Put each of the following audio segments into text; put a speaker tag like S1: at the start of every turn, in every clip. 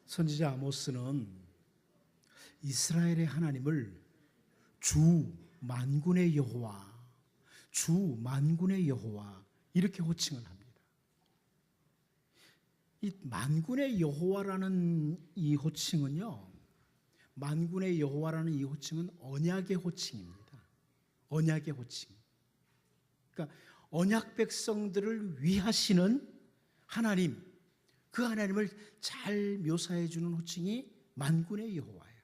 S1: 선지자 아모스는 이스라엘의 하나님을 주 만군의 여호와, 주 만군의 여호와 이렇게 호칭을 합니다. 이 만군의 여호와라는 이 호칭은요, 만군의 여호와라는 이 호칭은 언약의 호칭입니다. 언약의 호칭. 그러니까 언약 백성들을 위하시는 하나님, 그 하나님을 잘 묘사해 주는 호칭이 만군의 여호와예요.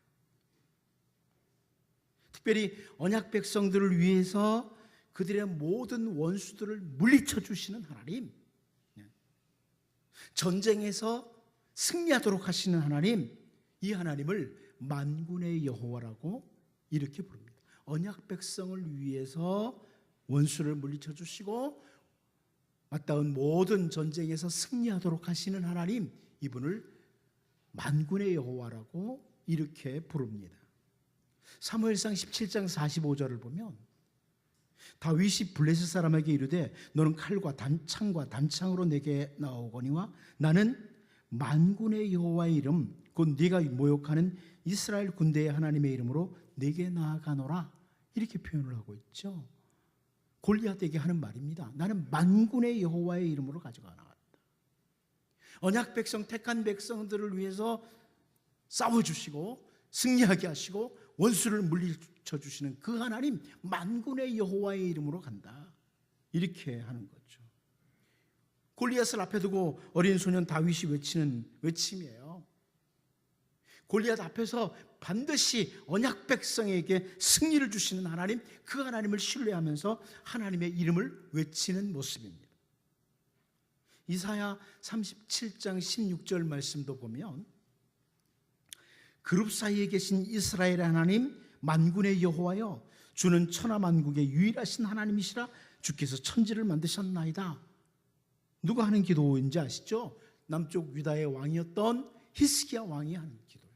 S1: 특별히 언약 백성들을 위해서 그들의 모든 원수들을 물리쳐 주시는 하나님, 전쟁에서 승리하도록 하시는 하나님, 이 하나님을 만군의 여호와라고 이렇게 부릅니다. 언약 백성을 위해서 원수를 물리쳐 주시고 맞닿은 모든 전쟁에서 승리하도록 하시는 하나님, 이분을 만군의 여호와라고 이렇게 부릅니다. 사무엘상 17장 45절을 보면 다윗이 블레셋 사람에게 이르되 너는 칼과 단창과 단창으로 내게 나오거니와 나는 만군의 여호와의 이름 곧 네가 모욕하는 이스라엘 군대의 하나님의 이름으로 내게 나아가노라, 이렇게 표현을 하고 있죠. 골리앗에게 하는 말입니다. 나는 만군의 여호와의 이름으로 가져가 나갔다. 언약 백성, 택한 백성들을 위해서 싸워주시고 승리하게 하시고 원수를 물리쳐 주시는 그 하나님, 만군의 여호와의 이름으로 간다, 이렇게 하는 거죠. 골리앗을 앞에 두고 어린 소년 다윗이 외치는 외침이에요. 골리앗 앞에서 반드시 언약 백성에게 승리를 주시는 하나님, 그 하나님을 신뢰하면서 하나님의 이름을 외치는 모습입니다. 이사야 37장 16절 말씀도 보면 그룹 사이에 계신 이스라엘의 하나님 만군의 여호와여, 주는 천하만국의 유일하신 하나님이시라. 주께서 천지를 만드셨나이다. 누가 하는 기도인지 아시죠? 남쪽 유다의 왕이었던 히스기야 왕이 하는 기도예요.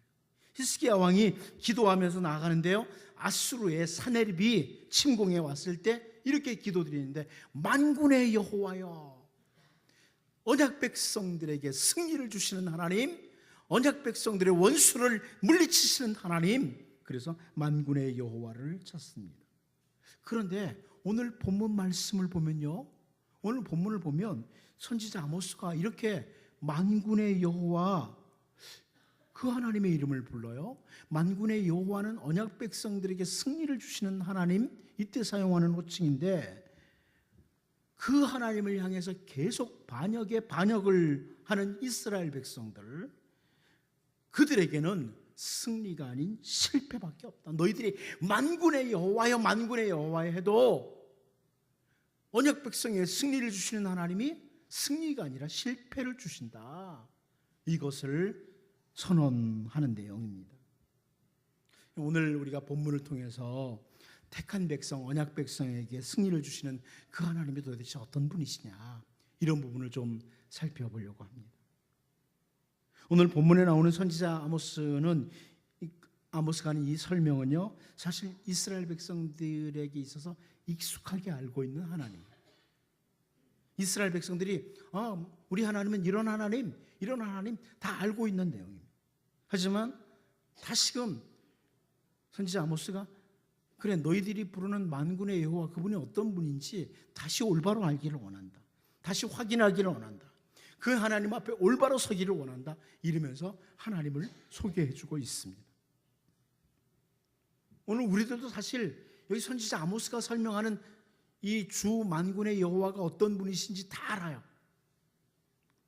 S1: 히스기야 왕이 기도하면서 나아가는데요, 아수르의 사네립이 침공해 왔을 때 이렇게 기도드리는데, 만군의 여호와여, 언약 백성들에게 승리를 주시는 하나님, 언약 백성들의 원수를 물리치시는 하나님, 그래서 만군의 여호와를 찾습니다. 그런데 오늘 본문 말씀을 보면요, 오늘 본문을 보면 선지자 아모스가 이렇게 만군의 여호와, 그 하나님의 이름을 불러요. 만군의 여호와는 언약 백성들에게 승리를 주시는 하나님, 이때 사용하는 호칭인데, 그 하나님을 향해서 계속 반역을 하는 이스라엘 백성들, 그들에게는 승리가 아닌 실패밖에 없다. 너희들이 만군의 여호와여 만군의 여호와여 해도 언약 백성에 승리를 주시는 하나님이 승리가 아니라 실패를 주신다, 이것을 선언하는 내용입니다. 오늘 우리가 본문을 통해서 택한 백성, 언약 백성에게 승리를 주시는 그 하나님이 도대체 어떤 분이시냐, 이런 부분을 좀 살펴보려고 합니다. 오늘 본문에 나오는 선지자 아모스가 하는 이 설명은요, 사실 이스라엘 백성들에게 있어서 익숙하게 알고 있는 하나님, 이스라엘 백성들이 우리 하나님은 이런 하나님 다 알고 있는 내용입니다. 하지만 다시금 선지자 아모스가 그래, 너희들이 부르는 만군의 여호와, 그분이 어떤 분인지 다시 올바로 알기를 원한다, 다시 확인하기를 원한다, 그 하나님 앞에 올바로 서기를 원한다, 이러면서 하나님을 소개해주고 있습니다. 오늘 우리들도 사실 여기 선지자 아모스가 설명하는 이 주 만군의 여호와가 어떤 분이신지 다 알아요.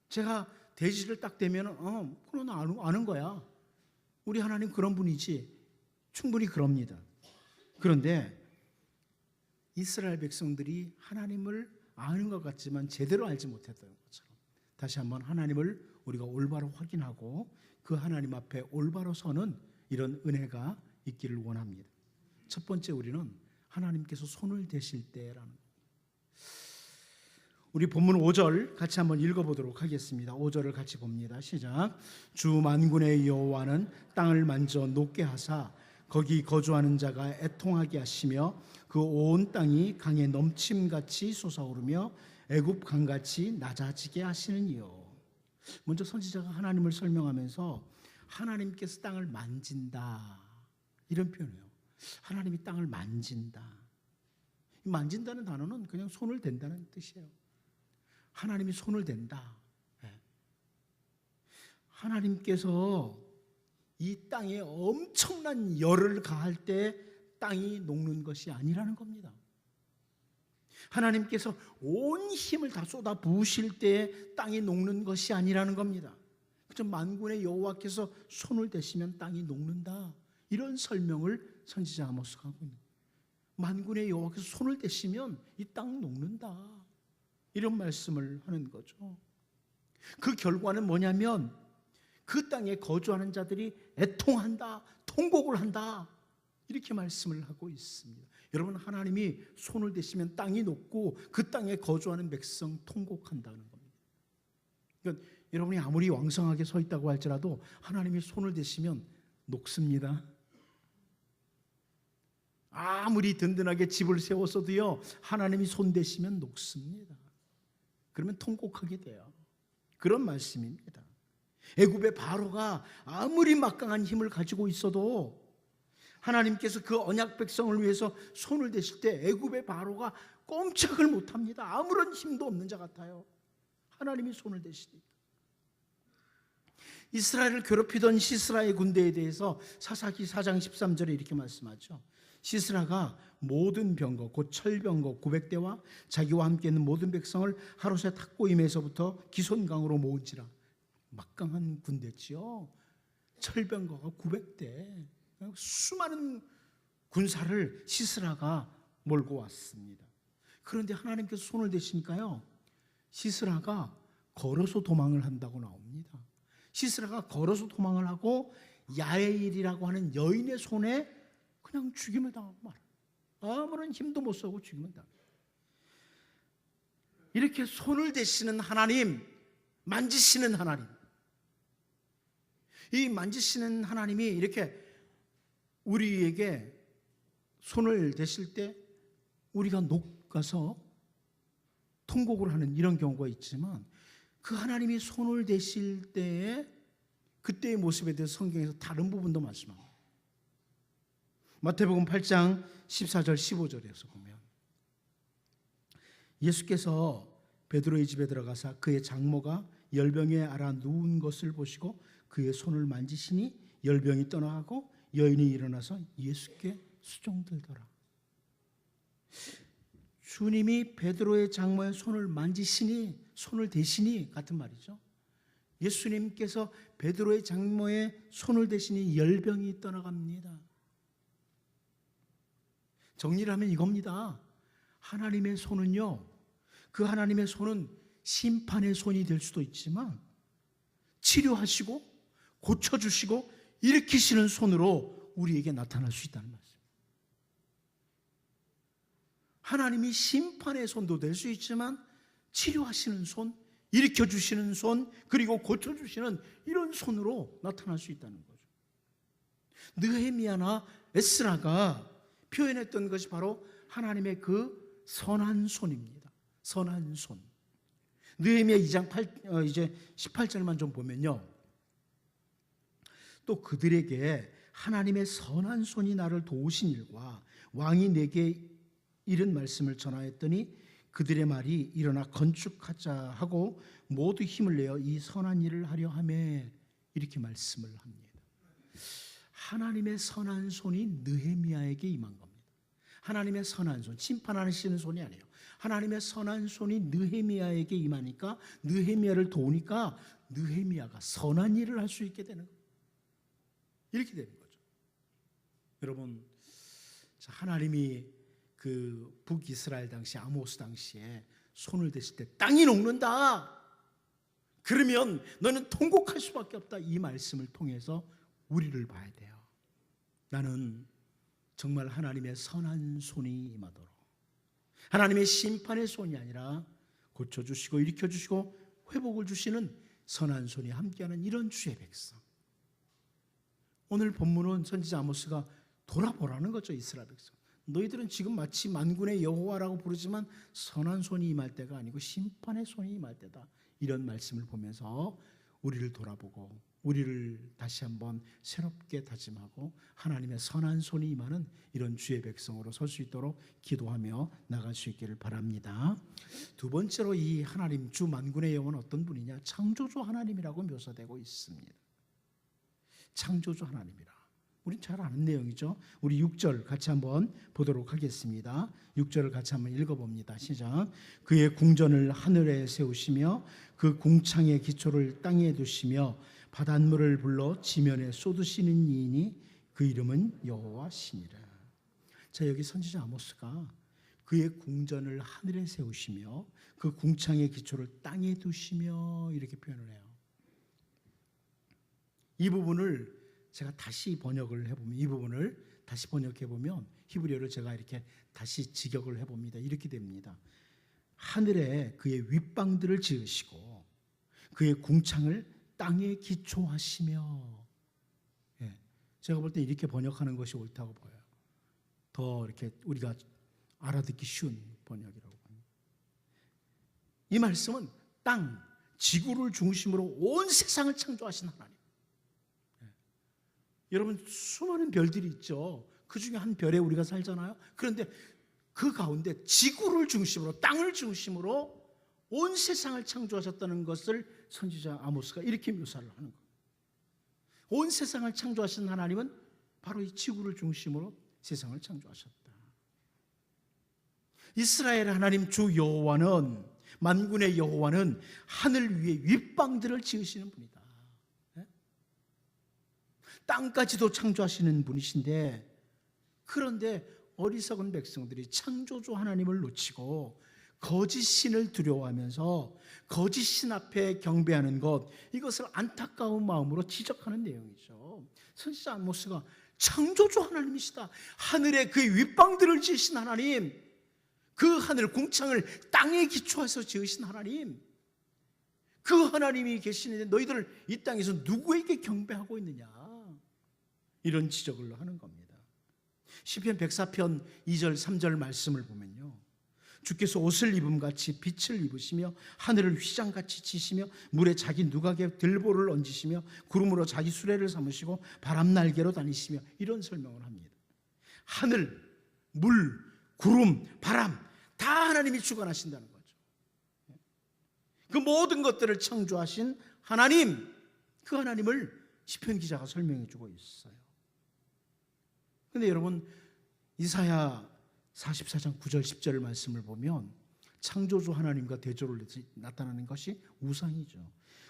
S1: 제가 대지를 딱 대면 그건 아는 거야, 우리 하나님 그런 분이지, 충분히 그럽니다. 그런데 이스라엘 백성들이 하나님을 아는 것 같지만 제대로 알지 못했던 것처럼 다시 한번 하나님을 우리가 올바로 확인하고 그 하나님 앞에 올바로 서는 이런 은혜가 있기를 원합니다. 첫 번째, 우리는 하나님께서 손을 대실 때라는, 우리 본문 5절 같이 한번 읽어보도록 하겠습니다. 5절을 같이 봅니다. 시작. 주 만군의 여호와는 땅을 만져 높게 하사 거기 거주하는 자가 애통하게 하시며 그 온 땅이 강에 넘침같이 솟아오르며 애굽 강같이 낮아지게 하시는 이요. 먼저 선지자가 하나님을 설명하면서 하나님께서 땅을 만진다 이런 표현이에요. 하나님이 땅을 만진다. 만진다는 단어는 그냥 손을 댄다는 뜻이에요. 하나님이 손을 댄다. 하나님께서 이 땅에 엄청난 열을 가할 때 땅이 녹는 것이 아니라는 겁니다. 하나님께서 온 힘을 다 쏟아 부으실 때 땅이 녹는 것이 아니라는 겁니다. 그저 만군의 여호와께서 손을 대시면 땅이 녹는다. 이런 설명을 선지자 아모스가 하고 있는 거예요. 만군의 여호와께서 손을 대시면 이 땅 녹는다. 이런 말씀을 하는 거죠. 그 결과는 뭐냐면 그 땅에 거주하는 자들이 애통한다, 통곡을 한다. 이렇게 말씀을 하고 있습니다. 여러분, 하나님이 손을 대시면 땅이 녹고 그 땅에 거주하는 백성 통곡한다는 겁니다. 그러니까 여러분이 아무리 왕성하게 서 있다고 할지라도 하나님이 손을 대시면 녹습니다. 아무리 든든하게 집을 세웠어도요, 하나님이 손 대시면 녹습니다. 그러면 통곡하게 돼요. 그런 말씀입니다. 애굽의 바로가 아무리 막강한 힘을 가지고 있어도 하나님께서 그 언약 백성을 위해서 손을 대실 때 애굽의 바로가 꼼짝을 못합니다. 아무런 힘도 없는 자 같아요. 하나님이 손을 대시니까. 이스라엘을 괴롭히던 시스라의 군대에 대해서 사사기 4장 13절에 이렇게 말씀하죠. 시스라가 모든 병거 곧 철병거 900대와 자기와 함께 있는 모든 백성을 하루새 탁고임에서부터 기손강으로 모은지라. 막강한 군대지요. 철병거가 900대. 수많은 군사를 시스라가 몰고 왔습니다. 그런데 하나님께서 손을 대시니까요, 시스라가 걸어서 도망을 한다고 나옵니다. 시스라가 걸어서 도망을 하고 야에일이라고 하는 여인의 손에 그냥 죽임을 당하고 말아요. 아무런 힘도 못 쓰고 죽임을 당해요. 이렇게 손을 대시는 하나님, 만지시는 하나님, 이 만지시는 하나님이 이렇게 우리에게 손을 대실 때 우리가 녹아서 통곡을 하는 이런 경우가 있지만, 그 하나님이 손을 대실 때에 그때의 모습에 대해서 성경에서 다른 부분도 말씀합니다. 마태복음 8장 14절 15절에서 보면 예수께서 베드로의 집에 들어가사 그의 장모가 열병에 앓아 누운 것을 보시고 그의 손을 만지시니 열병이 떠나가고 여인이 일어나서 예수께 수종들더라. 주님이 베드로의 장모의 손을 만지시니, 손을 대시니 같은 말이죠. 예수님께서 베드로의 장모의 손을 대시니 열병이 떠나갑니다. 정리를 하면 이겁니다. 하나님의 손은요, 그 하나님의 손은 심판의 손이 될 수도 있지만 치료하시고 고쳐주시고 일으키시는 손으로 우리에게 나타날 수 있다는 말씀. 하나님이 심판의 손도 될 수 있지만 치료하시는 손, 일으켜주시는 손, 그리고 고쳐주시는 이런 손으로 나타날 수 있다는 거죠. 느헤미야나 에스라가 표현했던 것이 바로 하나님의 그 선한 손입니다. 선한 손. 느헤미야 2장 이제 18절만 좀 보면요, 또 그들에게 하나님의 선한 손이 나를 도우신 일과 왕이 내게 이런 말씀을 전하였더니 그들의 말이 일어나 건축하자 하고 모두 힘을 내어 이 선한 일을 하려 하며, 이렇게 말씀을 합니다. 하나님의 선한 손이 느헤미야에게 임한 겁니다. 하나님의 선한 손, 심판하시는 손이 아니에요. 하나님의 선한 손이 느헤미야에게 임하니까, 느헤미야를 도우니까 느헤미야가 선한 일을 할 수 있게 되는 거예요. 이렇게 되는 거죠. 여러분, 하나님이 그 북이스라엘 당시, 아모스 당시에 손을 대실 때 땅이 녹는다, 그러면 너는 통곡할 수밖에 없다, 이 말씀을 통해서 우리를 봐야 돼요. 나는 정말 하나님의 선한 손이 임하도록, 하나님의 심판의 손이 아니라 고쳐주시고 일으켜주시고 회복을 주시는 선한 손이 함께하는 이런 주의 백성. 오늘 본문은 선지자 아모스가 돌아보라는 거죠. 이스라엘 백성, 너희들은 지금 마치 만군의 여호와라고 부르지만 선한 손이 임할 때가 아니고 심판의 손이 임할 때다, 이런 말씀을 보면서 우리를 돌아보고 우리를 다시 한번 새롭게 다짐하고 하나님의 선한 손이 임하는 이런 주의 백성으로 설 수 있도록 기도하며 나갈 수 있기를 바랍니다. 두 번째로 이 하나님 주 만군의 여호와는 어떤 분이냐? 창조주 하나님이라고 묘사되고 있습니다. 창조주 하나님이라. 우린 잘 아는 내용이죠. 우리 6절 같이 한번 보도록 하겠습니다. 6절을 같이 한번 읽어봅니다. 시작. 그의 궁전을 하늘에 세우시며 그 궁창의 기초를 땅에 두시며 바닷물을 불러 지면에 쏟으시는 이이니 그 이름은 여호와시니라. 자, 여기 선지자 아모스가 그의 궁전을 하늘에 세우시며 그 궁창의 기초를 땅에 두시며 이렇게 표현을 해요. 이 부분을 제가 다시 번역을 해보면, 이 부분을 다시 번역해보면 히브리어를 제가 이렇게 다시 직역을 해봅니다. 이렇게 됩니다. 하늘에 그의 윗방들을 지으시고 그의 궁창을 땅에 기초하시며. 예, 제가 볼 때 이렇게 번역하는 것이 옳다고 보여요. 더 이렇게 우리가 알아듣기 쉬운 번역이라고 봅니다. 이 말씀은 땅, 지구를 중심으로 온 세상을 창조하신 하나님. 여러분, 수많은 별들이 있죠. 그 중에 한 별에 우리가 살잖아요. 그런데 그 가운데 지구를 중심으로, 땅을 중심으로 온 세상을 창조하셨다는 것을 선지자 아모스가 이렇게 묘사를 하는 거예요. 온 세상을 창조하신 하나님은 바로 이 지구를 중심으로 세상을 창조하셨다. 이스라엘 하나님 주 여호와는, 만군의 여호와는 하늘 위에 윗방들을 지으시는 분이다. 땅까지도 창조하시는 분이신데, 그런데 어리석은 백성들이 창조주 하나님을 놓치고 거짓 신을 두려워하면서 거짓 신 앞에 경배하는 것, 이것을 안타까운 마음으로 지적하는 내용이죠. 선지자 아모스가 창조주 하나님이시다, 하늘에 그 윗방들을 지으신 하나님, 그 하늘 궁창을 땅에 기초해서 지으신 하나님, 그 하나님이 계시는데 너희들 이 땅에서 누구에게 경배하고 있느냐, 이런 지적을 하는 겁니다. 시편 104편 2절 3절 말씀을 보면요, 주께서 옷을 입음같이 빛을 입으시며 하늘을 휘장같이 치시며 물에 자기 누각에 들보를 얹으시며 구름으로 자기 수레를 삼으시고 바람날개로 다니시며, 이런 설명을 합니다. 하늘, 물, 구름, 바람 다 하나님이 주관하신다는 거죠. 그 모든 것들을 창조하신 하나님, 그 하나님을 시편 기자가 설명해 주고 있어요. 그런데 여러분, 이사야 44장 9절 10절 말씀을 보면 창조주 하나님과 대조를 나타나는 것이 우상이죠.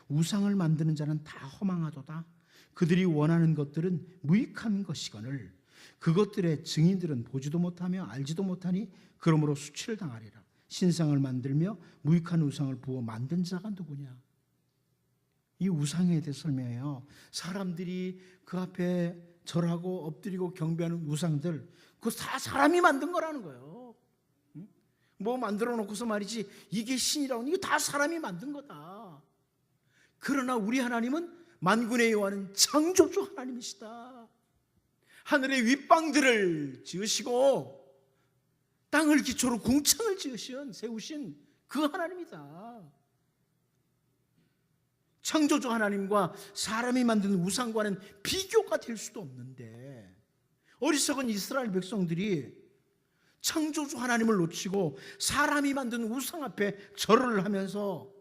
S1: 우상을 만드는 자는 다 허망하도다. 그들이 원하는 것들은 무익한 것이거늘 그것들의 증인들은 보지도 못하며 알지도 못하니 그러므로 수치를 당하리라. 신상을 만들며 무익한 우상을 부어 만든 자가 누구냐. 이 우상에 대해 설명해요. 사람들이 그 앞에 절하고 엎드리고 경배하는 우상들, 그거 다 사람이 만든 거라는 거예요. 뭐 만들어 놓고서 말이지 이게 신이라고, 이거 다 사람이 만든 거다. 그러나 우리 하나님은, 만군의 여호와는 창조주 하나님이시다. 하늘의 윗방들을 지으시고 땅을 기초로 궁창을 세우신 그 하나님이다. 창조주 하나님과 사람이 만든 우상과는 비교가 될 수도 없는데, 어리석은 이스라엘 백성들이 창조주 하나님을 놓치고 사람이 만든 우상 앞에 절을 하면서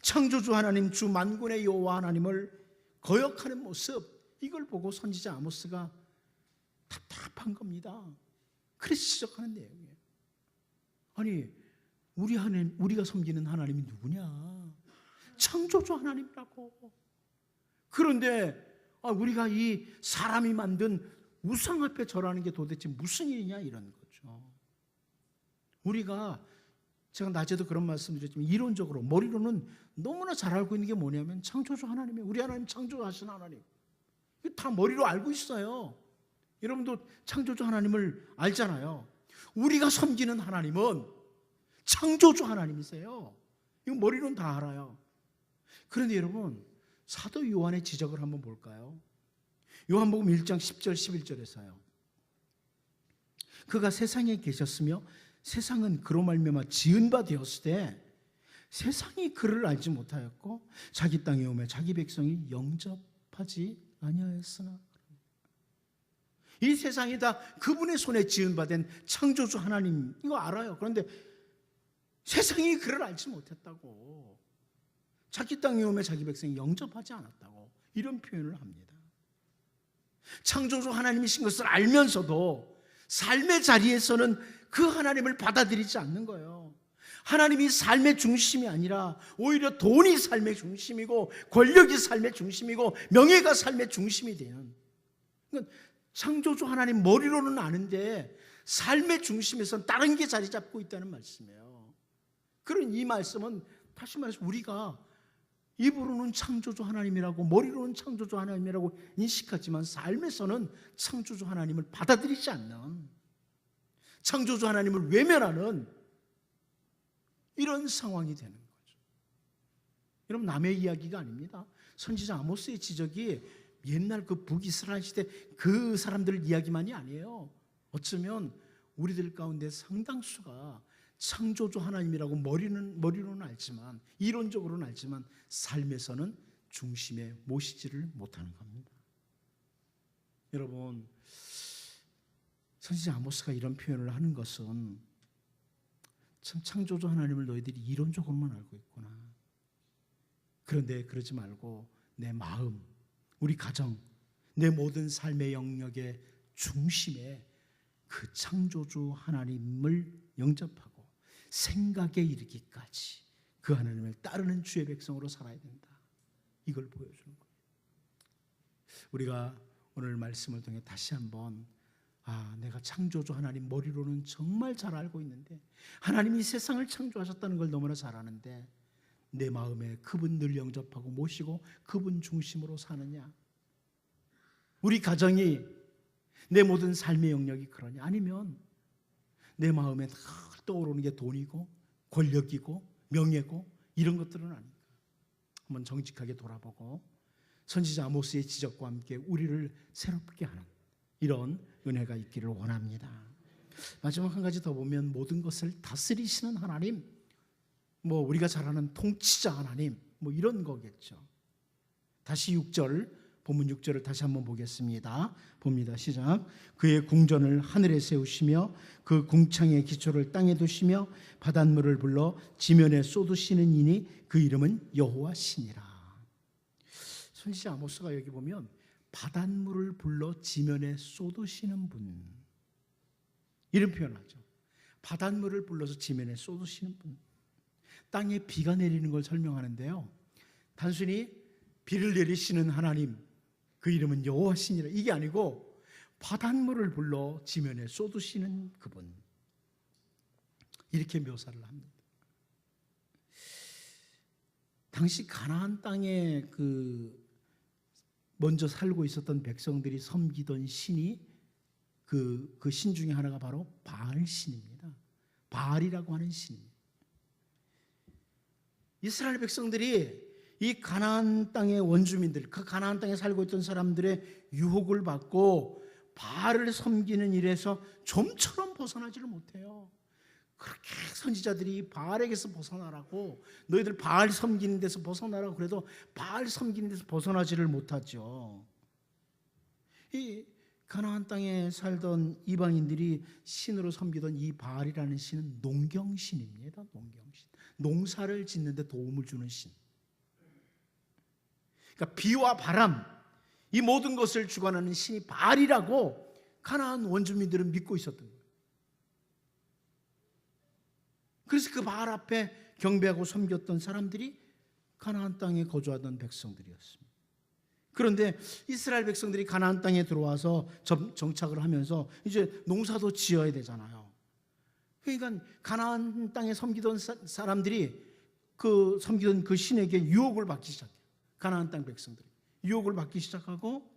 S1: 창조주 하나님, 주 만군의 여호와 하나님을 거역하는 모습, 이걸 보고 선지자 아모스가 답답한 겁니다. 그래서 지적하는 내용이에요. 아니, 우리가 섬기는 하나님이 누구냐? 창조주 하나님이라고. 그런데 우리가 이 사람이 만든 우상 앞에 절하는 게 도대체 무슨 일이냐, 이런 거죠. 우리가, 제가 낮에도 그런 말씀 드렸지만, 이론적으로 머리로는 너무나 잘 알고 있는 게 뭐냐면 창조주 하나님이에요. 우리 하나님 창조하신 하나님, 이거 다 머리로 알고 있어요. 여러분도 창조주 하나님을 알잖아요. 우리가 섬기는 하나님은 창조주 하나님이세요. 이거 머리로는 다 알아요. 그런데 여러분, 사도 요한의 지적을 한번 볼까요? 요한복음 1장 10절 11절에서요. 그가 세상에 계셨으며 세상은 그로 말미암아 지은 바 되었을 때 세상이 그를 알지 못하였고 자기 땅에 오매 자기 백성이 영접하지 영접하지 아니하였으나 이 세상이 다 그분의 손에 지은받은 창조주 하나님 이거 알아요. 그런데 세상이 그를 알지 못했다고, 자기 땅에 오면 자기 백성이 영접하지 않았다고 이런 표현을 합니다. 창조주 하나님이신 것을 알면서도 삶의 자리에서는 그 하나님을 받아들이지 않는 거예요. 하나님이 삶의 중심이 아니라 오히려 돈이 삶의 중심이고 권력이 삶의 중심이고 명예가 삶의 중심이 되는, 그러니까 창조주 하나님 머리로는 아는데 삶의 중심에서는 다른 게 자리 잡고 있다는 말씀이에요. 그런 이 말씀은 다시 말해서 우리가 입으로는 창조주 하나님이라고 머리로는 창조주 하나님이라고 인식하지만 삶에서는 창조주 하나님을 받아들이지 않는, 창조주 하나님을 외면하는 이런 상황이 되는 거죠. 여러분, 남의 이야기가 아닙니다. 선지자 아모스의 지적이 옛날 그 북이스라엘 시대 그 사람들 이야기만이 아니에요. 어쩌면 우리들 가운데 상당수가 창조주 하나님이라고 머리로는 알지만, 이론적으로는 알지만 삶에서는 중심에 모시지를 못하는 겁니다. 여러분, 선지자 아모스가 이런 표현을 하는 것은 참 창조주 하나님을 너희들이 이론적으로만 알고 있구나. 그런데 그러지 말고 내 마음, 우리 가정, 내 모든 삶의 영역의 중심에 그 창조주 하나님을 영접하고 생각에 이르기까지 그 하나님을 따르는 주의 백성으로 살아야 된다. 이걸 보여주는 거예요. 우리가 오늘 말씀을 통해 다시 한번 내가 창조주 하나님 머리로는 정말 잘 알고 있는데, 하나님이 세상을 창조하셨다는 걸 너무나 잘 아는데 내 마음에 그분 늘 영접하고 모시고 그분 중심으로 사느냐? 우리 가정이, 내 모든 삶의 영역이 그러냐? 아니면 내 마음에 늘 떠오르는 게 돈이고 권력이고 명예고 이런 것들은 아닌가? 한번 정직하게 돌아보고 선지자 아모스의 지적과 함께 우리를 새롭게 하는 이런 은혜가 있기를 원합니다. 마지막 한 가지 더 보면 모든 것을 다스리시는 하나님, 우리가 잘 아는 통치자 하나님, 이런 거겠죠. 다시 6절, 본문 6절을 다시 한번 보겠습니다. 봅니다. 시작. 그의 궁전을 하늘에 세우시며 그 궁창의 기초를 땅에 두시며 바닷물을 불러 지면에 쏟으시는 이니 그 이름은 여호와시니라. 선지자 아모스가 여기 보면 바닷물을 불러 지면에 쏟으시는 분, 이런 표현을 하죠. 바닷물을 불러서 지면에 쏟으시는 분, 땅에 비가 내리는 걸 설명하는데요, 단순히 비를 내리시는 하나님, 그 이름은 여호와시니라, 이게 아니고 바닷물을 불러 지면에 쏟으시는 그분, 이렇게 묘사를 합니다. 당시 가나안 땅에 먼저 살고 있었던 백성들이 섬기던 신이 그 신 중에 하나가 바로 바알 신입니다. 바알이라고 하는 신입니다. 이스라엘 백성들이 이 가나안 땅의 원주민들, 그 가나안 땅에 살고 있던 사람들의 유혹을 받고 바알을 섬기는 일에서 좀처럼 벗어나지를 못해요. 그렇게 선지자들이 바알에게서 벗어나라고, 너희들 바알 섬기는 데서 벗어나라고 그래도 바알 섬기는 데서 벗어나지를 못하죠. 이 가나안 땅에 살던 이방인들이 신으로 섬기던 이 바알이라는 신은 농경신입니다. 농경신, 농사를 짓는 데 도움을 주는 신. 그러니까 비와 바람, 이 모든 것을 주관하는 신이 바알이라고 가나안 원주민들은 믿고 있었던 거예요. 그래서 그 바알 앞에 경배하고 섬겼던 사람들이 가나안 땅에 거주하던 백성들이었습니다. 그런데 이스라엘 백성들이 가나안 땅에 들어와서 정착을 하면서 이제 농사도 지어야 되잖아요. 그러니까 가나안 땅에 섬기던 사람들이 섬기던 그 신에게 유혹을 받기 시작해요. 가나안 땅 백성들이 유혹을 받기 시작하고,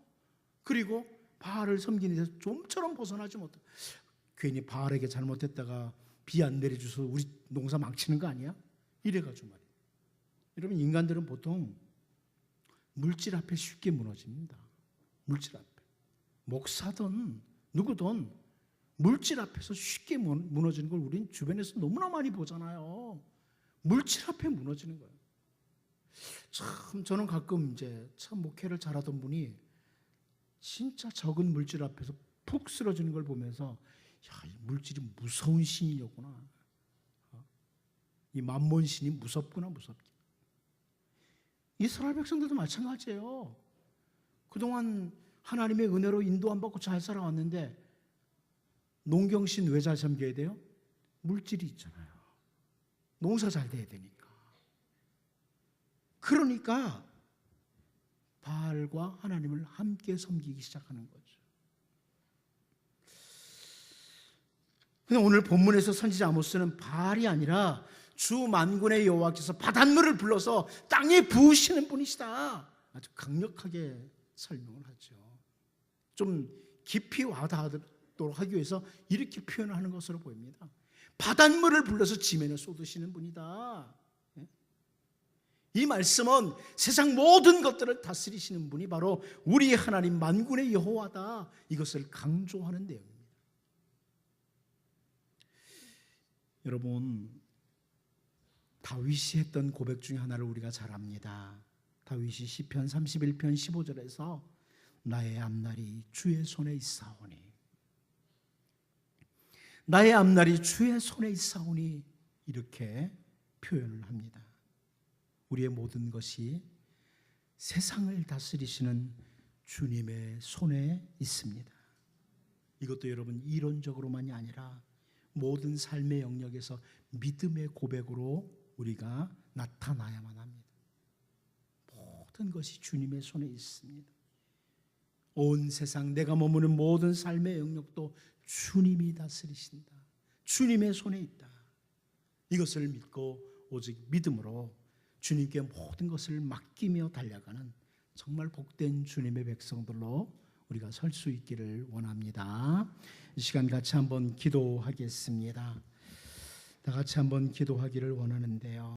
S1: 그리고 바알을 섬기는 데서 좀처럼 벗어나지 못해. 괜히 바알에게 잘못했다가 비 안 내려줘서 우리 농사 망치는 거 아니야? 이래가지고 말이에요. 여러분, 인간들은 보통 물질 앞에 쉽게 무너집니다. 물질 앞에. 목사든 누구든 물질 앞에서 쉽게 무너지는 걸 우리는 주변에서 너무나 많이 보잖아요. 물질 앞에 무너지는 거예요. 참 저는 가끔 이제 참 목회를 잘하던 분이 진짜 적은 물질 앞에서 푹 쓰러지는 걸 보면서 야, 이 물질이 무서운 신이었구나. 이 만몬신이 무섭구나, 무섭게. 이스라엘 백성들도 마찬가지예요. 그동안 하나님의 은혜로 인도 안 받고 잘 살아왔는데 농경신 왜 잘 섬겨야 돼요? 물질이 있잖아요. 농사 잘 돼야 되니까. 그러니까 바알과 하나님을 함께 섬기기 시작하는 거죠. 근데 오늘 본문에서 선지자 아모스는 바알이 아니라 주 만군의 여호와께서 바닷물을 불러서 땅에 부으시는 분이시다. 아주 강력하게 설명을 하죠. 좀 깊이 와닿도록 하기 위해서 이렇게 표현하는 것으로 보입니다. 바닷물을 불러서 지면에 쏟으시는 분이다. 이 말씀은 세상 모든 것들을 다스리시는 분이 바로 우리 하나님 만군의 여호와다. 이것을 강조하는 내용입니다. 여러분, 다윗이 했던 고백 중에 하나를 우리가 잘 압니다. 다윗이 시편 31편 15절에서 나의 앞날이 주의 손에 있사오니, 나의 앞날이 주의 손에 있사오니 이렇게 표현을 합니다. 우리의 모든 것이 세상을 다스리시는 주님의 손에 있습니다. 이것도 여러분 이론적으로만이 아니라 모든 삶의 영역에서 믿음의 고백으로 우리가 나타나야만 합니다. 모든 것이 주님의 손에 있습니다. 온 세상 내가 머무는 모든 삶의 영역도 주님이 다스리신다. 주님의 손에 있다. 이것을 믿고 오직 믿음으로 주님께 모든 것을 맡기며 달려가는 정말 복된 주님의 백성들로 우리가 설 수 있기를 원합니다. 이 시간 같이 한번 기도하겠습니다. 다 같이 한번 기도하기를 원하는데요.